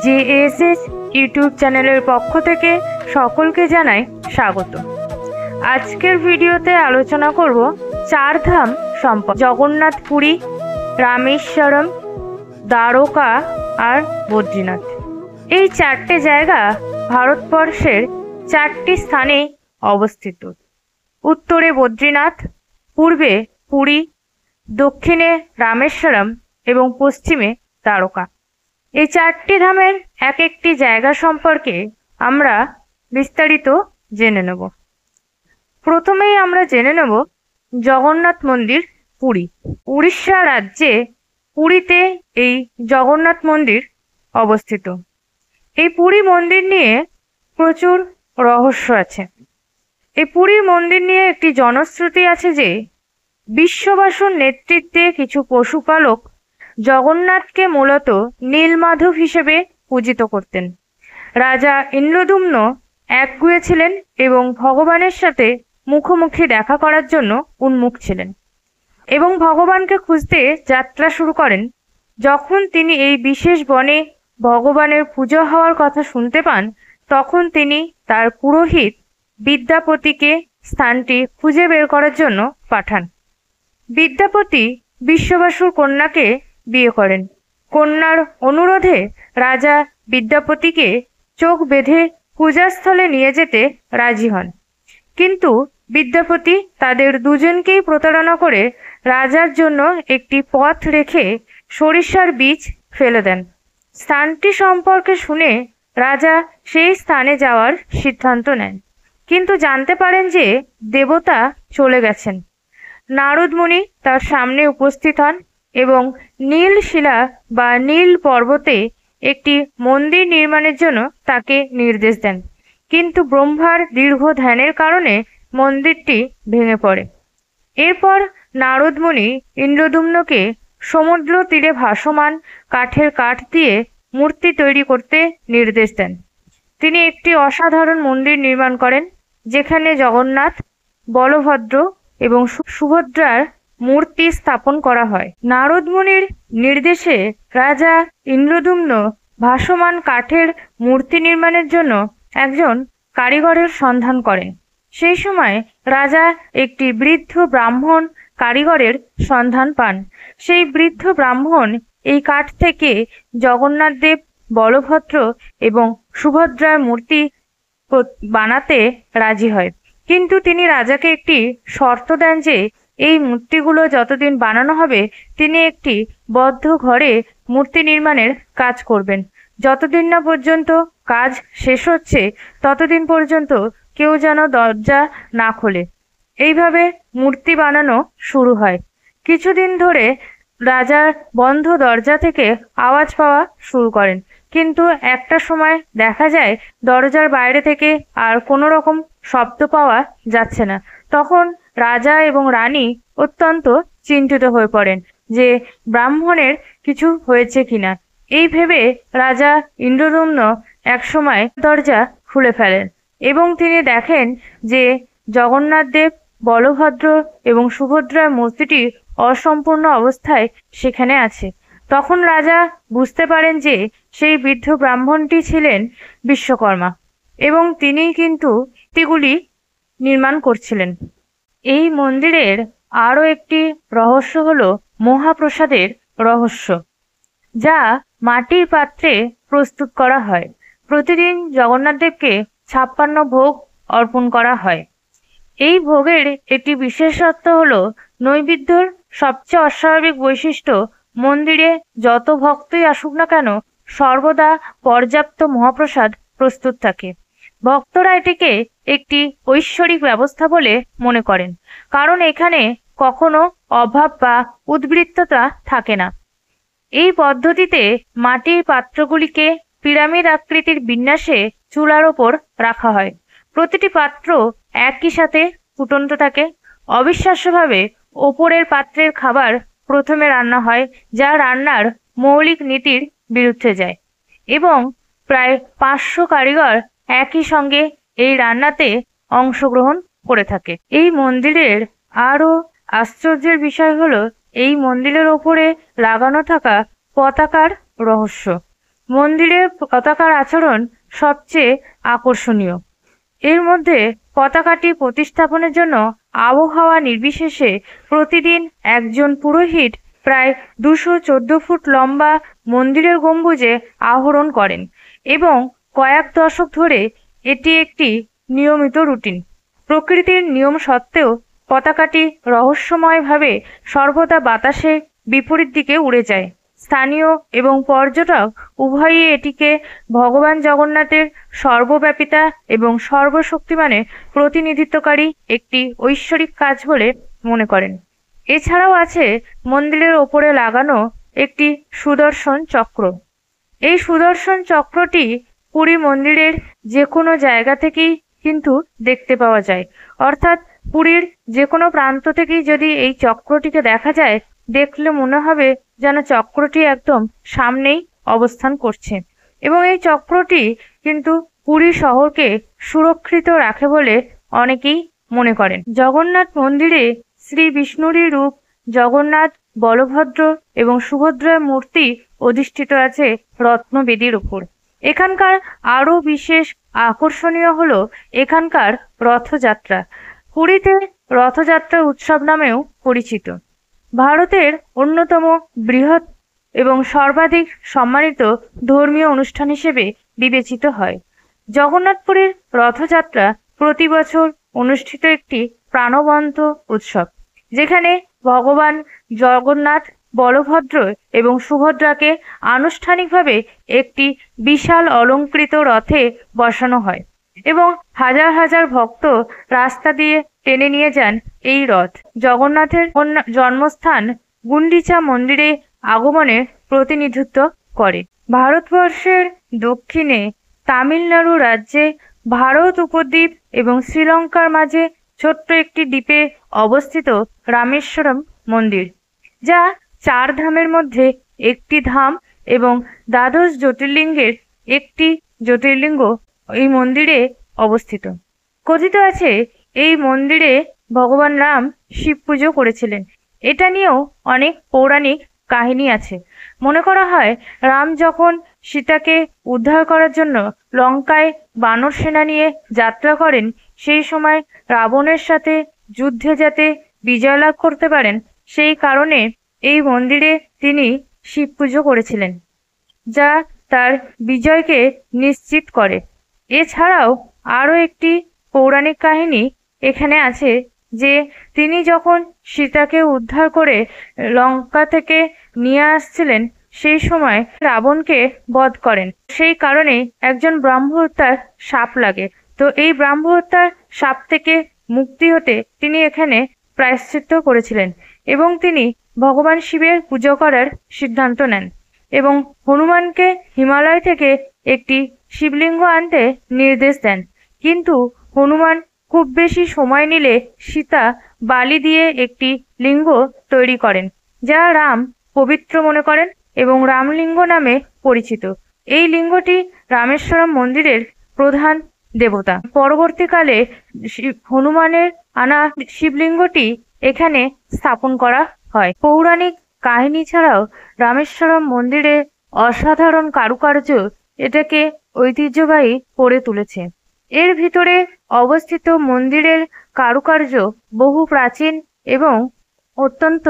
JSS YouTube চ্যানেলের পক্ষ থেকে সকলকে জানাই স্বাগত। আজকের ভিডিওতে আলোচনা করব চারধাম সম্পর্কে। জগন্নাথ, পুরী, রামেশ্বরম, দ্বারকা আর বদ্রীনাথ। এই চারটে জায়গা ভারতবর্ষের চারটি স্থানে অবস্থিত। উত্তরে বদ্রীনাথ, পূর্বে পুরী, দক্ষিণে রামেশ্বরম এবং পশ্চিমে দ্বারকা। এই চারটি ধামের এক একটি জায়গা সম্পর্কে আমরা বিস্তারিত জেনে নেব। প্রথমেই আমরা জেনে নেব জগন্নাথ মন্দির, পুরী। উড়িষ্যা রাজ্যে পুরীতে এই জগন্নাথ মন্দির অবস্থিত। এই পুরী মন্দির নিয়ে প্রচুর রহস্য আছে। এই পুরী মন্দির নিয়ে একটি জনশ্রুতি আছে যে বিশ্ববাসুর নেতৃত্বে কিছু পশুপালক জগন্নাথকে মূলত নীলমাধব হিসেবে পূজিত করতেন। রাজা ইন্দ্রদ্যুম্ন একগুঁয়ে ছিলেন এবং ভগবানের সাথে মুখোমুখি দেখা করার জন্য উন্মুখ ছিলেন এবং ভগবানকে খুঁজতে যাত্রা শুরু করেন। যখন তিনি এই বিশেষ বনে ভগবানের পুজো হওয়ার কথা শুনতে পান, তখন তিনি তার পুরোহিত বিদ্যাপতিকে স্থানটি খুঁজে বের করার জন্য পাঠান। বিদ্যাপতি বিশ্ববাসুর কন্যাকে বিয়ে করেন। কন্যার অনুরোধে রাজা বিদ্যাপতিকে চোখ বেঁধে পূজাস্থলে নিয়ে যেতে রাজি হন, কিন্তু বিদ্যাপতি তাদের দুজনকেই প্রতারণা করে রাজার জন্য একটি পথ রেখে সরিষার বীজ ফেলে দেন। স্থানটি সম্পর্কে শুনে রাজা সেই স্থানে যাওয়ার সিদ্ধান্ত নেন, কিন্তু জানতে পারেন যে দেবতা চলে গেছেন। নারদ মুনি তার সামনে উপস্থিত হন এবং নীল শিলা বা নীল পর্বতে একটি মন্দির নির্মাণের জন্য তাকে নির্দেশ দেন, কিন্তু ব্রহ্মার দীর্ঘ ধ্যানের কারণে মন্দিরটি ভেঙে পড়ে। এরপর নারদ মুনি ইন্দ্রদ্যুম্নকে সমুদ্র তীরে ভাসমান কাঠের কাঠ দিয়ে মূর্তি তৈরি করতে নির্দেশ দেন। তিনি একটি অসাধারণ মন্দির নির্মাণ করেন, যেখানে জগন্নাথ, বলভদ্র এবং সুভদ্রার মূর্তি স্থাপন করা হয়। নারদ মুনির নির্দেশে রাজা ইন্দ্রদ্যুম্ন ভাসমান কাঠের মূর্তি নির্মাণের জন্য একজন কারিগরের সন্ধান করেন। সেই সময় রাজা একটি বৃদ্ধ ব্রাহ্মণ কারিগরের সন্ধান পান। সেই বৃদ্ধ ব্রাহ্মণ এই কাঠ থেকে জগন্নাথ দেব, বলভদ্র এবং সুভদ্রার মূর্তি বানাতে রাজি হয়, কিন্তু তিনি রাজাকে একটি শর্ত দেন যে এই মূর্তিগুলো যতদিন বানানো হবে তিনি একটি বদ্ধ ঘরে মূর্তি নির্মাণের কাজ করবেন। যতদিন না পর্যন্ত কাজ শেষ হচ্ছে ততদিন পর্যন্ত কেউ যেন দরজা না খোলে। এইভাবে মূর্তি বানানো শুরু হয়। কিছুদিন ধরে রাজার বন্ধ দরজা থেকে আওয়াজ পাওয়া শুরু করেন, কিন্তু একটা সময় দেখা যায় দরজার বাইরে থেকে আর কোনো রকম শব্দ পাওয়া যাচ্ছে না। তখন রাজা এবং রানী অত্যন্ত চিন্তিত হয়ে পড়েন যে ব্রাহ্মণের কিছু হয়েছে কিনা। এই ভেবে রাজা ইন্দ্রদ্যুম্ন একসময় দরজা খুলে ফেলেন এবং তিনি দেখেন যে জগন্নাথ দেব, বলভদ্র এবং সুভদ্রার মূর্তিটি অসম্পূর্ণ অবস্থায় সেখানে আছে। তখন রাজা বুঝতে পারেন যে সেই বৃদ্ধ ব্রাহ্মণটি ছিলেন বিশ্বকর্মা এবং তিনিই কিন্তু মূর্তিগুলি নির্মাণ করছিলেন। এই মন্দিরের আরও একটি রহস্য হলো মহাপ্রসাদের রহস্য, যা মাটির পাত্রে প্রস্তুত করা হয়। প্রতিদিন জগন্নাথ দেবকে 56 ভোগ অর্পণ করা হয়। এই ভোগের একটি বিশেষত্ব হলো নৈবেদ্যর সবচেয়ে অস্বাভাবিক বৈশিষ্ট্য, মন্দিরে যত ভক্তই আসুক না কেন সর্বদা পর্যাপ্ত মহাপ্রসাদ প্রস্তুত থাকে। ভক্তরা এটিকে একটি ঐশ্বরিক ব্যবস্থা বলে মনে করেন, কারণ এখানে কখনো অভাব বা উদ্বৃত্ততা থাকে না। এই পদ্ধতিতে মাটির পাত্রগুলিকে পিরামিড আকৃতির বিন্যাসে চুলার ওপর রাখা হয়। প্রতিটি পাত্র একই সাথে ফুটন্ত থাকে। অবিশ্বাস্যভাবে ওপরের পাত্রের খাবার প্রথমে রান্না হয়, যা রান্নার মৌলিক নীতির বিরুদ্ধে যায়, এবং প্রায় 500 কারিগর একই সঙ্গে এই রান্নাতে অংশগ্রহণ করে থাকে। এই মন্দিরের আরও আশ্চর্যের বিষয় হলো এই মন্দিরের ওপরে লাগানো থাকা পতাকার রহস্য। মন্দিরের পতাকার আচরণ সবচেয়ে আকর্ষণীয়। এর মধ্যে পতাকাটি প্রতিস্থাপনের জন্য আবহাওয়া নির্বিশেষে প্রতিদিন একজন পুরোহিত প্রায় 214 ফুট লম্বা মন্দিরের গম্বুজে আরোহণ করেন এবং কয়েক দশক ধরে এটি একটি নিয়মিত রুটিন। প্রকৃতির নিয়ম সত্ত্বেও পতাকাটি রহস্যময়ভাবে সর্বদা বাতাসে বিপরীত দিকে উড়ে যায়। স্থানীয় এবং পর্যটক উভয়ই এটিকে ভগবান জগন্নাথের সর্বব্যাপিতা এবং সর্বশক্তিমানের প্রতিনিধিত্বকারী একটি ঐশ্বরিক কাজ বলে মনে করেন। এছাড়াও আছে মন্দিরের ওপরে লাগানো একটি সুদর্শন চক্র। এই সুদর্শন চক্রটি পুরী মন্দিরের যে কোনো জায়গা থেকেই কিন্তু দেখতে পাওয়া যায়, অর্থাৎ পুরীর যে কোনো প্রান্ত থেকেই যদি এই চক্রটিকে দেখা যায়, দেখলে মনে হবে যেন চক্রটি একদম সামনেই অবস্থান করছে। এবং এই চক্রটি কিন্তু পুরী শহরকে সুরক্ষিত রাখে বলে অনেকেই মনে করেন। জগন্নাথ মন্দিরে শ্রী বিষ্ণুরই রূপ জগন্নাথ, বলভদ্র এবং সুভদ্রার মূর্তি অধিষ্ঠিত আছে রত্নবেদীর উপর। এখানকার আরও বিশেষ আকর্ষণীয় হলো এখানকার রথযাত্রা। পুরীতে রথযাত্রা উৎসব নামেও পরিচিত। ভারতের অন্যতম বৃহৎ এবং সর্বাধিক সম্মানিত ধর্মীয় অনুষ্ঠান হিসেবে বিবেচিত হয়। জগন্নাথপুরীর রথযাত্রা প্রতি বছর অনুষ্ঠিত একটি প্রাণবন্ত উৎসব, যেখানে ভগবান জগন্নাথ, বলভদ্র এবং সুভদ্রাকে আনুষ্ঠানিকভাবে একটি বিশাল অলংকৃত রথে বসানো হয় এবং হাজার হাজার ভক্ত রাস্তা দিয়ে টেনে নিয়ে যান এই রথ। জগন্নাথের জন্মস্থান গুন্ডিচা মন্দিরে আগমনের প্রতিনিধিত্ব করে। ভারতবর্ষের দক্ষিণে তামিলনাড়ু রাজ্যে ভারত উপদ্বীপ এবং শ্রীলঙ্কার মাঝে ছোট্ট একটি দ্বীপে অবস্থিত রামেশ্বরম মন্দির, যা 4 ধামের মধ্যে একটি ধাম এবং দ্বাদশ জ্যোতির্লিঙ্গের একটি জ্যোতির্লিঙ্গ এই মন্দিরে অবস্থিত। কথিত আছে এই মন্দিরে ভগবান রাম শিব পুজো করেছিলেন। এটা নিয়েও অনেক পৌরাণিক কাহিনী আছে। মনে করা হয় রাম যখন সীতাকে উদ্ধার করার জন্য লঙ্কায় বানর সেনা নিয়ে যাত্রা করেন, সেই সময় রাবণের সাথে যুদ্ধে যাতে বিজয় লাভ করতে পারেন, সেই কারণে এই মন্দিরে তিনি শিব পুজো করেছিলেন, যা তার বিজয়কে নিশ্চিত করে। এছাড়াও আরও একটি পৌরাণিক কাহিনী এখানে আছে যে তিনি যখন সীতাকে উদ্ধার করে লঙ্কা থেকে নিয়ে আসছিলেন, সেই সময় রাবণকে বধ করেন। সেই কারণে একজন ব্রহ্মহত্যার শাপ লাগে। তো এই ব্রহ্মহত্যার শাপ থেকে মুক্তি হতে তিনি এখানে প্রায়শ্চিত্ত করেছিলেন এবং তিনি ভগবান শিবের পুজো করার সিদ্ধান্ত নেন এবং হনুমানকে হিমালয় থেকে একটি শিবলিঙ্গ আনতে নির্দেশ দেন। কিন্তু হনুমান খুব বেশি সময় নিলে সীতা বালি দিয়ে একটি লিঙ্গ তৈরি করেন, যা রাম পবিত্র মনে করেন এবং রামলিঙ্গ নামে পরিচিত। এই লিঙ্গটি রামেশ্বরম মন্দিরের প্রধান দেবতা। পরবর্তীকালে হনুমানের আনা শিবলিঙ্গটি এখানে স্থাপন করা হয়। পৌরাণিক কাহিনী ছাড়াও রামেশ্বরম মন্দিরে অসাধারণ কারুকার্য এটাকে ঐতিহ্যবাহী করে তুলেছে। এর ভিতরে অবস্থিত মন্দিরের কারুকার্য বহু প্রাচীন এবং অত্যন্ত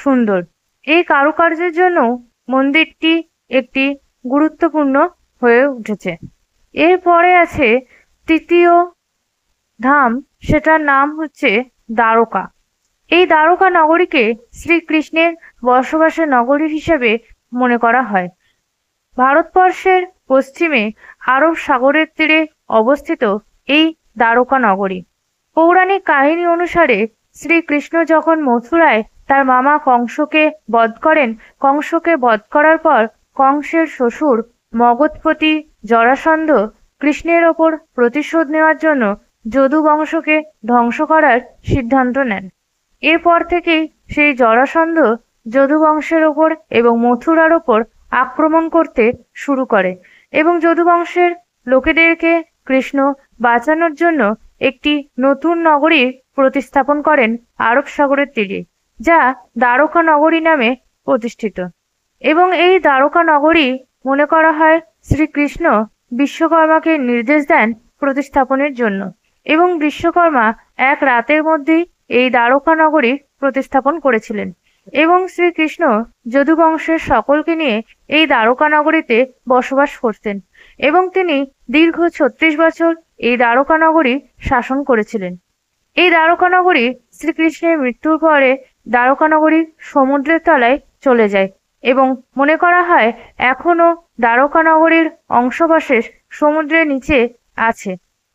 সুন্দর। এই কারুকার্যের জন্য মন্দিরটি একটি গুরুত্বপূর্ণ হয়ে উঠেছে। এরপরে আছে তৃতীয় ধাম, সেটার নাম হচ্ছে দ্বারকা। এই দ্বারকা নগরীকে শ্রীকৃষ্ণের বসবাসের নগরী হিসেবে মনে করা হয়। ভারতবর্ষের পশ্চিমে আরব সাগরের তীরে অবস্থিত এই দ্বারকা নগরী। পৌরাণিক কাহিনী অনুসারে শ্রীকৃষ্ণ যখন মথুরায় তার মামা কংসকে বধ করেন, কংসকে বধ করার পর কংসের শ্বশুর মগধপতি জরাসন্ধ কৃষ্ণের ওপর প্রতিশোধ নেওয়ার জন্য যদু বংশকে ধ্বংস করার সিদ্ধান্ত নেন। এরপর থেকেই সেই জরাসন্ধ যদু বংশের ওপর এবং মথুরার ওপর আক্রমণ করতে শুরু করে এবং যদু বংশের লোকেদেরকে কৃষ্ণ বাঁচানোর জন্য একটি নতুন নগরী প্রতিস্থাপন করেন আরব সাগরের তীরে, যা দ্বারকা নগরী নামে প্রতিষ্ঠিত। এবং এই দ্বারকা নগরী মনে করা হয় শ্রীকৃষ্ণ বিশ্বকর্মাকে নির্দেশ দেন প্রতিস্থাপনের জন্য, এবং বিশ্বকর্মা এক রাতের মধ্যেই এই দ্বারকা নগরী প্রতিস্থাপন করেছিলেন। এবং শ্রীকৃষ্ণ যদু বংশের সকলকে নিয়ে এই দ্বারকা নগরীতে বসবাস করতেন, এবং তিনি দীর্ঘ 36 বছর এই দ্বারকা নগরী শাসন করেছিলেন। এই দ্বারকা নগরী শ্রীকৃষ্ণের মৃত্যুর পরে দ্বারকা নগরী সমুদ্রের তলায় চলে যায়, এবং মনে করা হয় এখনো দ্বারকা নগরীর অংশবিশেষ সমুদ্রের নিচে আছে,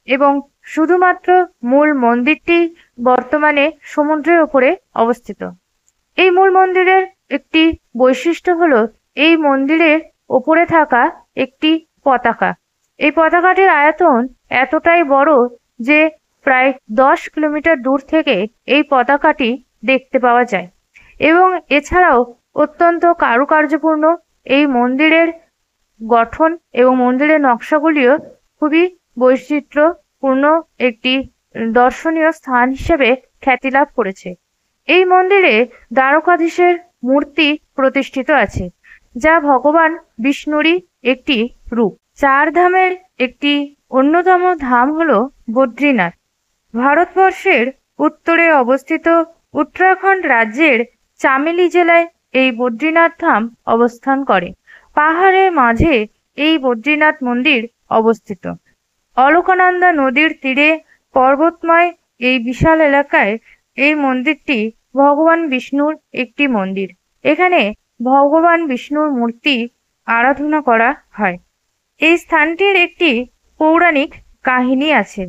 এবং শুধুমাত্র মূল মন্দিরটি বর্তমানে সমুদ্রের উপরে অবস্থিত। এই মূল মন্দিরের একটি বৈশিষ্ট্য হলো এই মন্দিরের ওপরে থাকা একটি পতাকা। এই পতাকাটির আয়তন এতটাই বড় যে প্রায় 10 কিলোমিটার দূর থেকে এই পতাকাটি দেখতে পাওয়া যায়, এবং এছাড়াও অত্যন্ত কারুকার্যপূর্ণ এই মন্দিরের গঠন এবং মন্দিরের নকশাগুলিও খুবই বৈচিত্র্যপূর্ণ একটি দর্শনীয় স্থান হিসেবে খ্যাতি লাভ করেছে। এই মন্দিরে দ্বারকাধীশের মূর্তি প্রতিষ্ঠিত আছে, যা ভগবান বিষ্ণুরই একটি রূপ। 4 ধামের একটি অন্যতম ধাম হল বদ্রীনাথ। ভারতবর্ষের উত্তরে অবস্থিত উত্তরাখণ্ড রাজ্যের চামেলি জেলায় এই বদ্রীনাথ ধাম অবস্থান করে। পাহাড়ের মাঝে এই বদ্রীনাথ মন্দির অবস্থিত। অলকানন্দা নদীর তীরে পর্বতময় এই বিশাল এলাকায় এই মন্দিরটি ভগবান বিষ্ণুর একটি মন্দির। এখানে ভগবান বিষ্ণুর মূর্তি আরাধনা করা হয়। এই স্থানটির একটি পৌরাণিক কাহিনী আছে।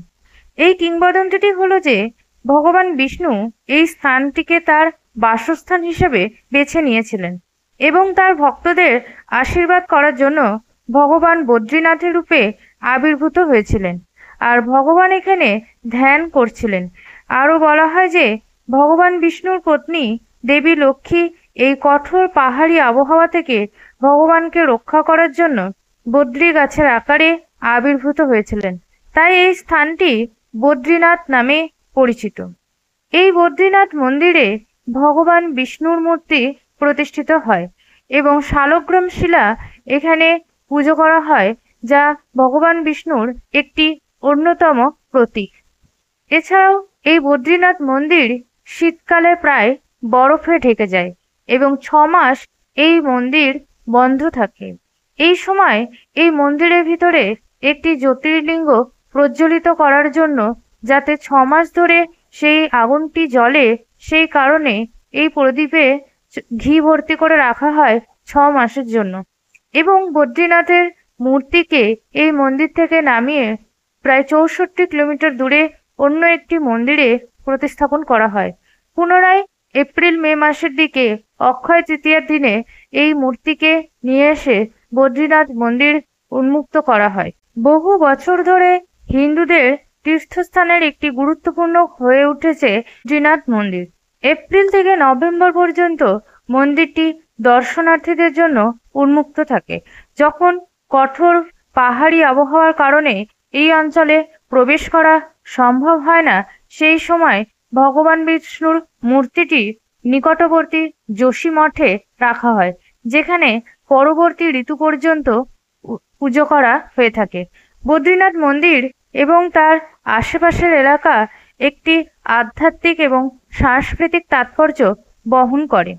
এই কিংবদন্তিটি হলো যে ভগবান বিষ্ণু এই স্থানটিকে তার বাসস্থান হিসেবে বেছে নিয়েছিলেন, এবং তার ভক্তদের আশীর্বাদ করার জন্য ভগবান বদ্রীনাথের রূপে আবির্ভূত হয়েছিলেন, আর ভগবান এখানে ধ্যান করছিলেন। আরও বলা হয় যে ভগবান বিষ্ণুর পত্নী দেবী লক্ষ্মী এই কঠোর পাহাড়ি আবহাওয়া থেকে ভগবানকে রক্ষা করার জন্য বদ্রী গাছের আকারে আবির্ভূত হয়েছিলেন, তাই এই স্থানটি বদ্রীনাথ নামে পরিচিত। এই বদ্রীনাথ মন্দিরে ভগবান বিষ্ণুর মূর্তি প্রতিষ্ঠিত হয়, এবং শালগ্রাম শিলা এখানে পুজো করা হয়, যা ভগবান বিষ্ণুর একটি অন্যতম প্রতীক। এছাড়াও এই বদ্রীনাথ মন্দির শীতকালে প্রায় বরফে ঢেকে যায়, এবং 6 মাস এই মন্দির বন্ধ থাকে। এই সময় এই মন্দিরের ভিতরে একটি জ্যোতির্লিঙ্গ প্রজ্বলিত করার জন্য, যাতে 6 মাস ধরে সেই আগুনটি জ্বলে, সেই কারণে এই প্রদীপে ঘি ভর্তি করে রাখা হয় 6 মাসের জন্য। এবং বদ্রীনাথের মূর্তিকে এই মন্দির থেকে নামিয়ে প্রায় 64 কিলোমিটার দূরে অন্য একটি মন্দিরে প্রতিস্থাপন করা হয়। পুনরায় এপ্রিল মে মাসের দিকে অক্ষয় তৃতীয়ার দিনে এই মূর্তিকে নিয়ে এসে বদ্রীনাথ মন্দির উন্মুক্ত করা হয়। বহু বছর ধরে হিন্দুদের তীর্থস্থানের একটি গুরুত্বপূর্ণ হয়ে উঠেছে বদ্রীনাথ মন্দির। এপ্রিল থেকে নভেম্বর পর্যন্ত মন্দিরটি দর্শনার্থীদের জন্য উন্মুক্ত থাকে। যখন কঠোর পাহাড়ি আবহাওয়ার কারণে এই অঞ্চলে প্রবেশ করা সম্ভব হয় না, সেই সময় ভগবান বিষ্ণুর মূর্তিটি নিকটবর্তী যোশী মঠে রাখা হয়, যেখানে পরবর্তী ঋতু পর্যন্ত পুজো করা হয়ে থাকে। বদ্রীনাথ মন্দির এবং তার আশেপাশের এলাকা একটি আধ্যাত্মিক এবং সাংস্কৃতিক তাৎপর্য বহন করে।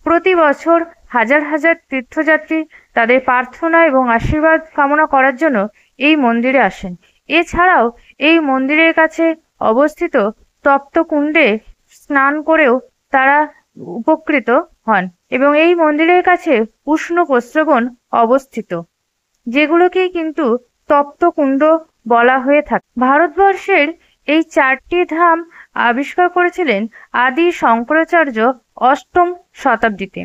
প্রতি বছর হাজার হাজার তীর্থযাত্রী তাদের প্রার্থনা এবং আশীর্বাদ কামনা করার জন্য এই মন্দিরে আসেন। এছাড়াও এই মন্দিরের কাছে অবস্থিত তপ্তকুণ্ডে স্নান করেও তারা উপকৃত হন, এবং এই মন্দিরের কাছে উষ্ণ প্রস্রবণ অবস্থিত, যেগুলোকেই কিন্তু তপ্তকুণ্ড বলা হয়ে থাকে। ভারতবর্ষের এই 4টি ধাম আবিষ্কার করেছিলেন আদি শঙ্করাচার্য 8ম শতাব্দীতে।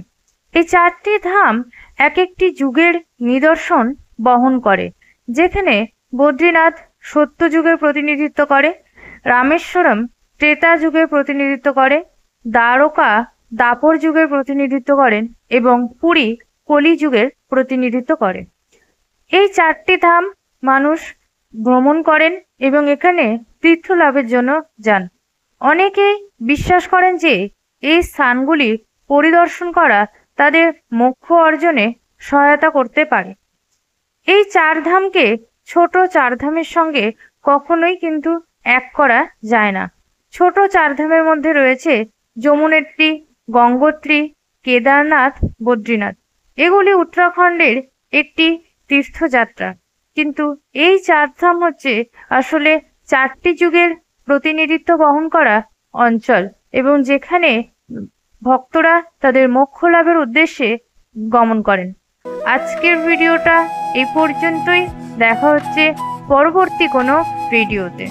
এই 4টি ধাম এক একটি যুগের নিদর্শন বহন করে, যেখানে বদ্রীনাথ সত্য যুগের প্রতিনিধিত্ব করে, রামেশ্বরম ত্রেতা যুগের প্রতিনিধিত্ব করে, দ্বারকা দাপর যুগের প্রতিনিধিত্ব করেন, এবং পুরী কলি যুগের প্রতিনিধিত্ব করে। এই 4টি ধাম মানুষ ভ্রমণ করেন এবং এখানে তীর্থ লাভের জন্য যান। অনেকেই বিশ্বাস করেন যে এই স্থানগুলি পরিদর্শন করা তাদের মোক্ষ অর্জনে সহায়তা করতে পারে। এই চার ধামকে ছোট চার ধামের সঙ্গে কখনোই কিন্তু এক করা যায় না। ছোট চার ধামের মধ্যে রয়েছে যমুনেত্রী, গঙ্গোত্রী, কেদারনাথ, বদ্রীনাথ। এগুলি উত্তরাখণ্ডের একটি তীর্থযাত্রা। কিন্তু এই চার ধাম হচ্ছে আসলে চারটি যুগের প্রতিনিধিত্ব বহন করা অঞ্চল, এবং যেখানে ভক্তরা তাদের মোক্ষ লাভের উদ্দেশ্যে গমন করেন। আজকের ভিডিওটা এই পর্যন্তই। দেখা হচ্ছে পরবর্তী কোনো ভিডিওতে।